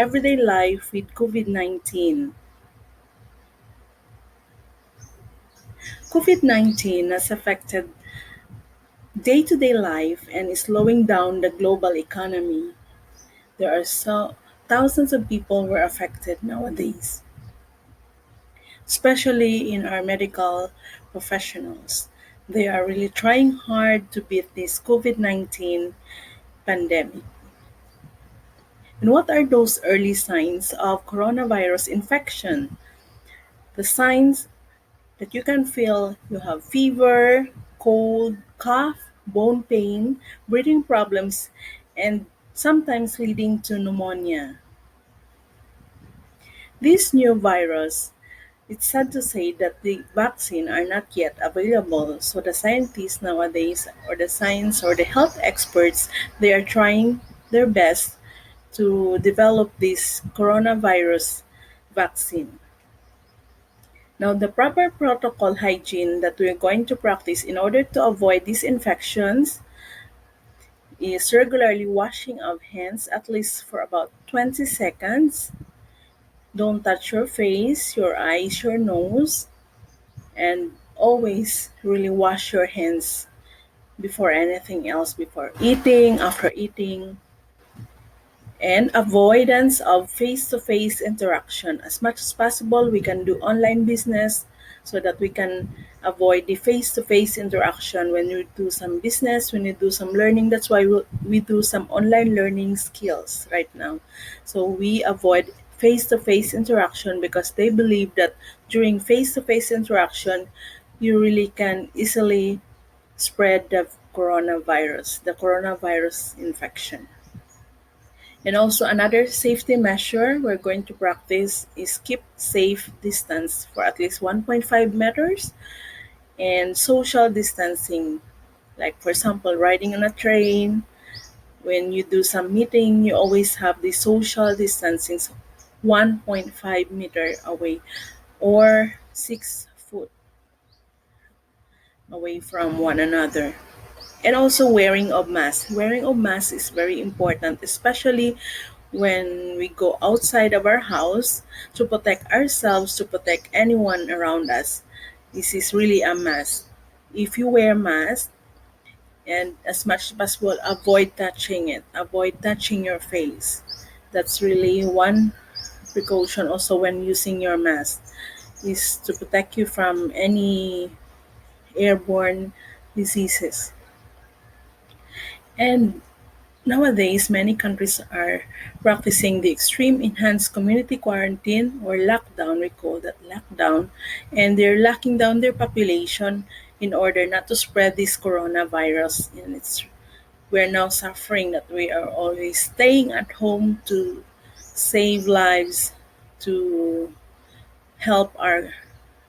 everyday life with COVID 19. COVID 19 has affected day to day life and is slowing down the global economy. There are thousands of people were affected nowadays, especially in our medical professionals. They are really trying hard to beat this COVID 19 pandemic. And what are those early signs of coronavirus infection? The signs that you can feel: you have fever, cold, cough, bone pain, breathing problems, and sometimes leading to pneumonia. This new virus, it's sad to say that the vaccine are not yet available. So the scientists nowadays, or the science or the health experts, they are trying their best to develop this coronavirus vaccine. Now, the proper protocol hygiene that we're going to practice in order to avoid these infections is regularly washing of hands at least for about 20 seconds. Don't touch your face, your eyes, your nose, and always really wash your hands before anything else, before eating, after eating, and avoidance of face-to-face interaction. As much as possible, we can do online business so that we can avoid the face-to-face interaction when we do some business, when we do some learning. That's why we do some online learning skills right now. So we avoid face-to-face interaction because they believe that during face-to-face interaction, you really can easily spread the coronavirus infection. And also another safety measure we're going to practice is keep safe distance for at least 1.5 meters and social distancing. Like for example, riding on a train, when you do some meeting, you always have the social distancing, so 1.5 meter away or 6 foot away from one another. And also wearing of mask. Wearing of mask is very important, especially when we go outside of our house to protect ourselves, to protect anyone around us. This is really a must. If you wear mask, and as much as possible, avoid touching it, avoid touching your face. That's really one precaution also when using your mask, is to protect you from any airborne diseases. And nowadays, many countries are practicing the extreme enhanced community quarantine or lockdown. We call that lockdown. And they're locking down their population in order not to spread this coronavirus. And we're now suffering that we are always staying at home to save lives, to help our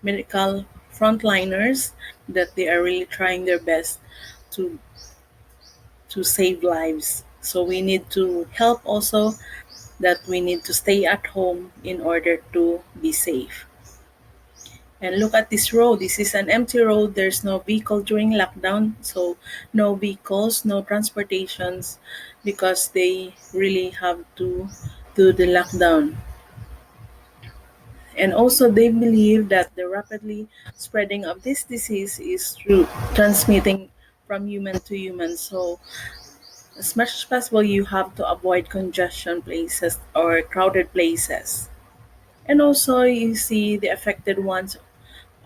medical frontliners, that they are really trying their best to save lives. So we need to help also, that we need to stay at home in order to be safe. And look at this road. This is an empty road. There's no vehicle during lockdown. So no vehicles, no transportations because they really have to do the lockdown. And also they believe that the rapidly spreading of this disease is through transmitting from human to human. So as much as possible, you have to avoid congestion places or crowded places. And also, you see the affected ones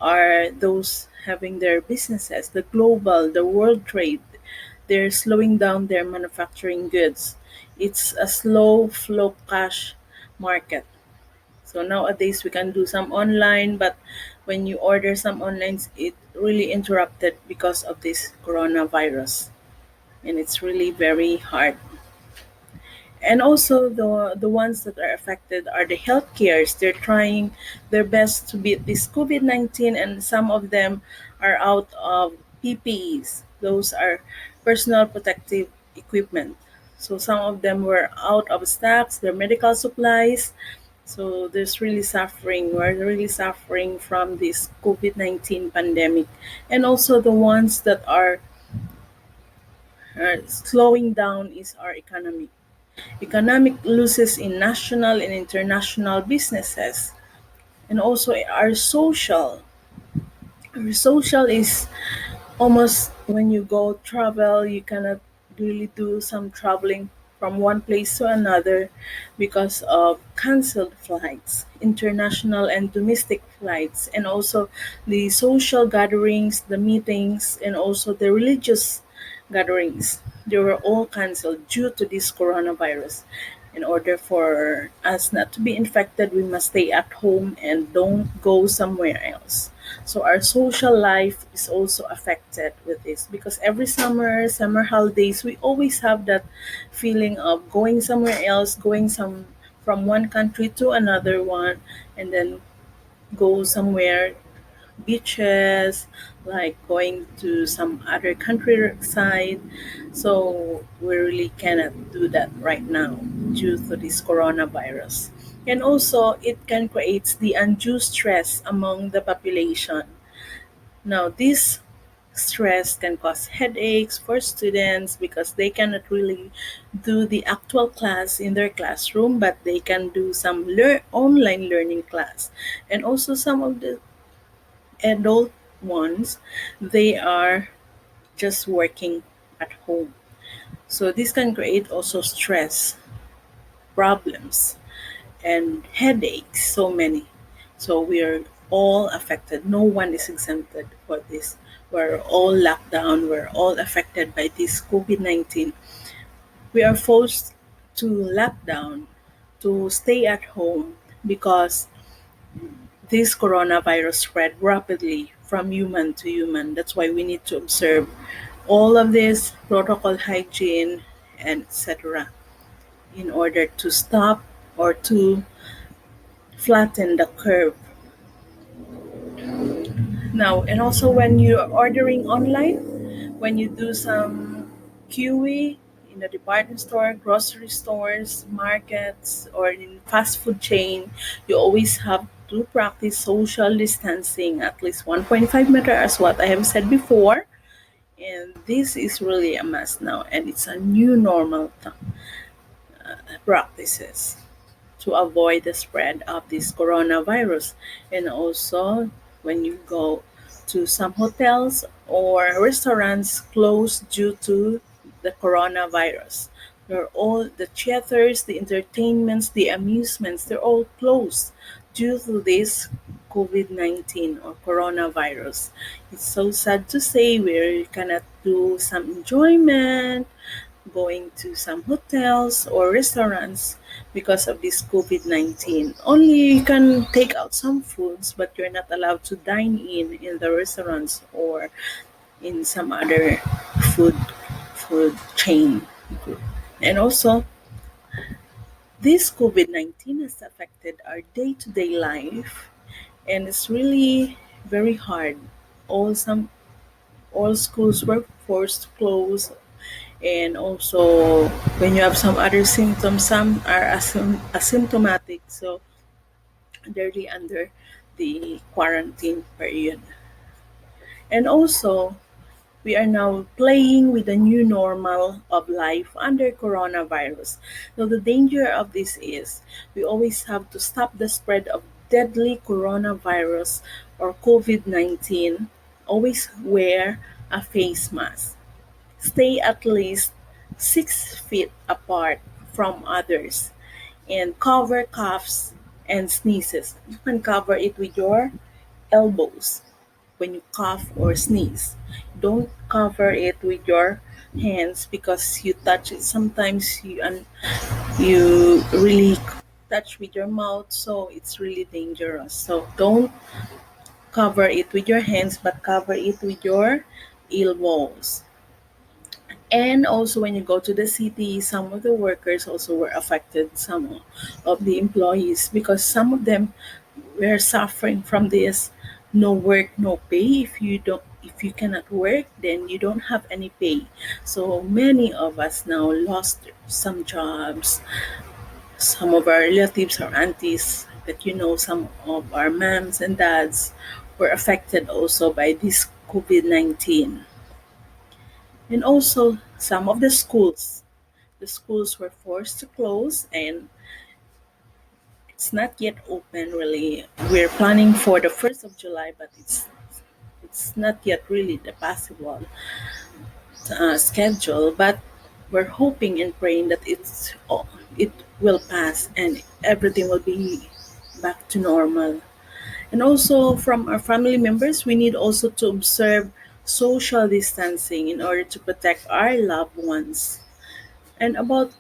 are those having their businesses, the global, the world trade. They're slowing down their manufacturing goods. It's a slow flow cash market. So nowadays we can do some online, but when you order some online, it really interrupted because of this coronavirus. And it's really very hard. And also the ones that are affected are the healthcares. They're trying their best to beat this COVID-19, and some of them are out of PPEs. Those are personal protective equipment. So some of them were out of stocks, their medical supplies. So there's really suffering. We're really suffering from this COVID-19 pandemic. And also the ones that are slowing down is our economy. economic losses in national and international businesses, and also our social is almost when you go travel, you cannot really do some traveling from one place to another because of canceled flights, international and domestic flights, and also the social gatherings, the meetings, and also the religious gatherings. They were all canceled due to this coronavirus. In order for us not to be infected, we must stay at home and don't go somewhere else. So our social life is also affected with this because every summer holidays, we always have that feeling of going somewhere else, going some from one country to another one, and then go somewhere beaches, like going to some other countryside. So we really cannot do that right now due to this coronavirus. And also, it can create the undue stress among the population. Now, this stress can cause headaches for students because they cannot really do the actual class in their classroom, but they can do some online learning class. And also, some of the adult ones, they are just working at home. So this can create also stress, problems, and headaches, so many. So we are all affected. No one is exempted for this. We're all locked down. We're all affected by this COVID-19. We are forced to lock down, to stay at home because this coronavirus spread rapidly from human to human. That's why we need to observe all of this protocol hygiene and etc. in order to stop or to flatten the curve. Now, and also when you're ordering online, when you do some QE in the department store, grocery stores, markets, or in fast food chain, you always have to practice social distancing at least 1.5 meter, as what I have said before. And this is really a must now, and it's a new normal practices to avoid the spread of this coronavirus. And also, when you go to some hotels or restaurants closed due to the coronavirus, they're all the theaters, the entertainments, the amusements, they're all closed due to this COVID-19 or coronavirus. It's so sad to say we cannot do some enjoyment, going to some hotels or restaurants because of this COVID-19. Only you can take out some foods, but you're not allowed to dine in the restaurants or in some other food food chain. And also, this COVID-19 has affected our day-to-day life, and it's really very hard. All schools were forced to close, and also when you have some other symptoms, some are asymptomatic, so they're really under the quarantine period. And also, we are now playing with the new normal of life under coronavirus. Now, the danger of this is we always have to stop the spread of deadly coronavirus or COVID-19. Always wear a face mask. Stay at least 6 feet apart from others, and cover coughs and sneezes. You can cover it with your elbows when you cough or sneeze. Don't cover it with your hands because you touch it. Sometimes you really touch with your mouth, so it's really dangerous. So don't cover it with your hands, but cover it with your elbows. And also, when you go to the city, some of the workers also were affected, some of the employees, because some of them were suffering from this no work, no pay. If you cannot work, then you don't have any pay. So many of us now lost some jobs. Some of our relatives or aunties that some of our moms and dads were affected also by this COVID-19. And also, some of the schools, the schools were forced to close, and it's not yet open really. We're planning for the 1st of July, but it's not yet really the possible schedule. But we're hoping and praying that it will pass and everything will be back to normal. And also from our family members, we need also to observe social distancing in order to protect our loved ones. And about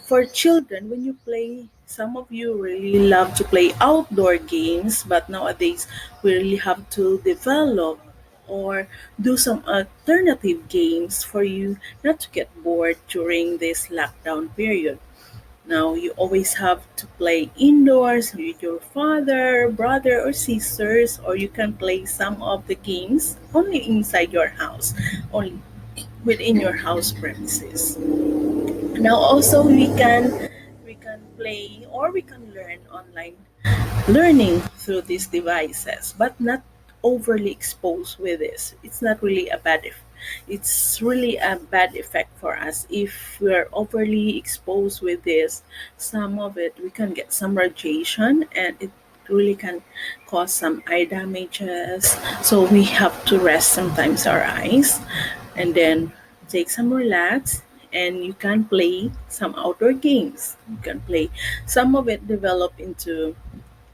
for children, when you play, some of you really love to play outdoor games, but nowadays we really have to develop or do some alternative games for you not to get bored during this lockdown period. Now, you always have to play indoors with your father, brother, or sisters, or you can play some of the games only inside your house, only within your house premises. Now, also we can play or we can learn online learning through these devices, but not overly exposed with this. It's not really a it's really a bad effect for us if we're overly exposed with this. Some of it we can get some radiation and it really can cause some eye damages. So we have to rest sometimes our eyes and then take some relax and you can play some outdoor games. You can play some of it develop into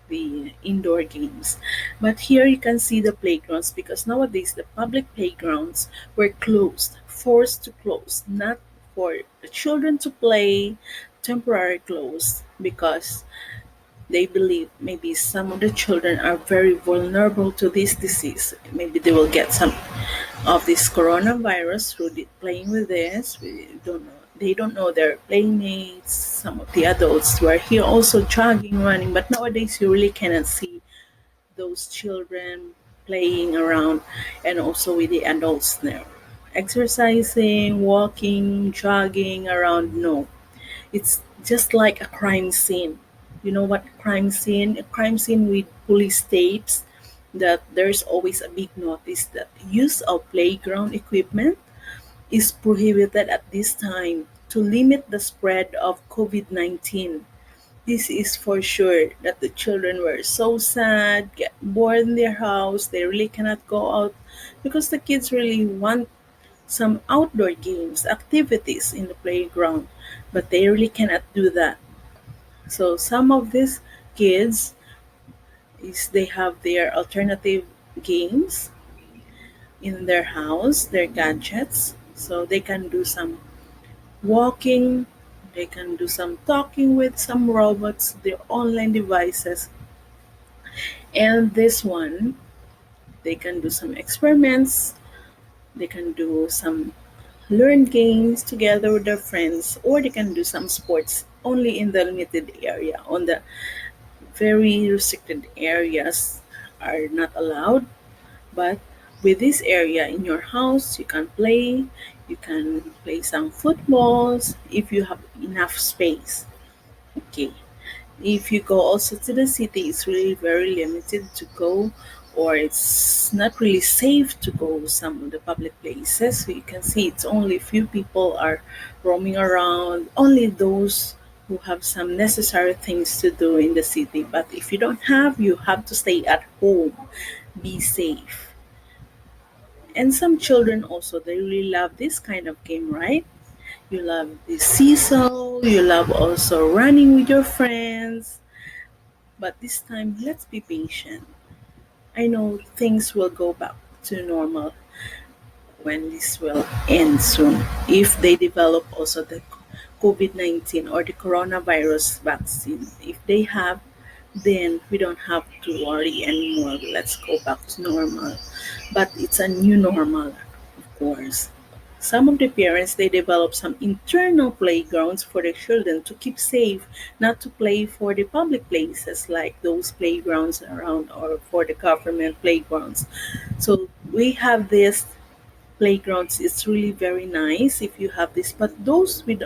the indoor games. But here you can see the playgrounds because nowadays the public playgrounds were closed, forced to close, not for the children to play, temporary closed because they believe maybe some of the children are very vulnerable to this disease. Maybe they will get some of this coronavirus through playing with this. We don't know. They don't know their playmates. Some of the adults were here also jogging, running, but nowadays you really cannot see those children playing around and also with the adults there. Exercising, walking, jogging around, no. It's just like a crime scene. You know what crime scene? A crime scene with police tapes that there's always a big notice that use of playground equipment is prohibited at this time to limit the spread of COVID-19. This is for sure that the children were so sad, get bored in their house, they really cannot go out because the kids really want some outdoor games, activities in the playground, but they really cannot do that. So some of these kids is they have their alternative games in their house, their gadgets, so they can do some walking, they can do some talking with some robots, their online devices, and this one they can do some experiments, they can do some learn games together with their friends, or they can do some sports only in the limited area. On the very restricted areas are not allowed, but with this area in your house, you can play some footballs if you have enough space. Okay. If you go also to the city, it's really very limited to go, or it's not really safe to go some of the public places. So you can see it's only few people are roaming around, only those who have some necessary things to do in the city. But if you don't have, you have to stay at home, be safe. And some children also they really love this kind of game, right? You love the seesaw, you love also running with your friends. But this time, let's be patient. I know things will go back to normal when this will end soon. If they develop also the COVID-19 or the coronavirus vaccine, if they have, then we don't have to worry anymore. Let's go back to normal. But it's a new normal, of course. Some of the parents they develop some internal playgrounds for the children to keep safe, not to play for the public places like those playgrounds around or for the government playgrounds. So we have this playgrounds. It's really very nice if you have this, but those we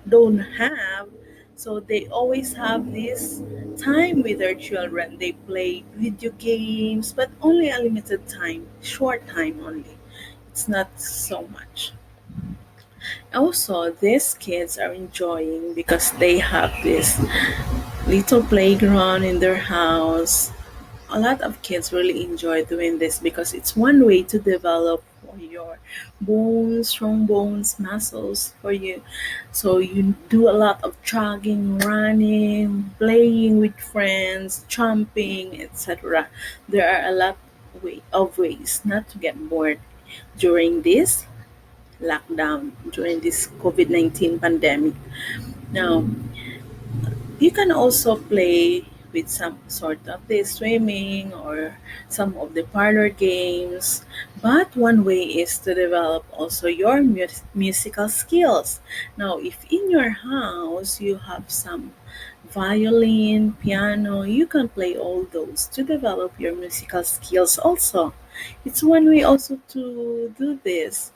don't have. So they always have this time with their children. They play video games, but only a limited time, short time only. It's not so much. Also, these kids are enjoying because they have this little playground in their house. A lot of kids really enjoy doing this because it's one way to develop your bones, strong bones, muscles for you. So you do a lot of jogging, running, playing with friends, jumping, etc. There are a lot of ways not to get bored during this lockdown, during this COVID-19 pandemic. Now, you can also play with some sort of the swimming or some of the parlor games. But one way is to develop also your musical skills. Now, if in your house you have some violin, piano, you can play all those to develop your musical skills also. It's one way also to do this,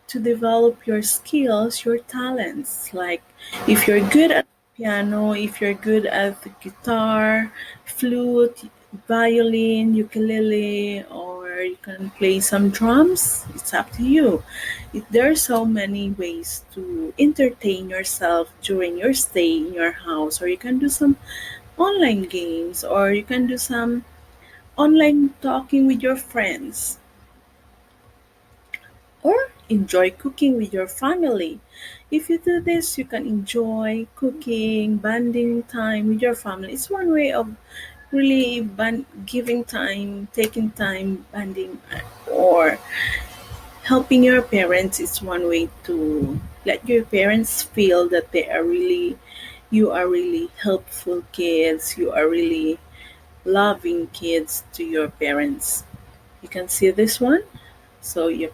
to develop your skills, your talents. Like if you're good at piano, if you're good at the guitar, flute, violin, ukulele, or you can play some drums, it's up to you. There are so many ways to entertain yourself during your stay in your house, or you can do some online games, or you can do some online talking with your friends, or enjoy cooking with your family. If you do this, you can enjoy cooking, bonding time with your family. It's one way of really giving time, taking time, bonding, or helping your parents. Is one way to let your parents feel that you are really helpful kids, you are really loving kids to your parents. You can see this one. So your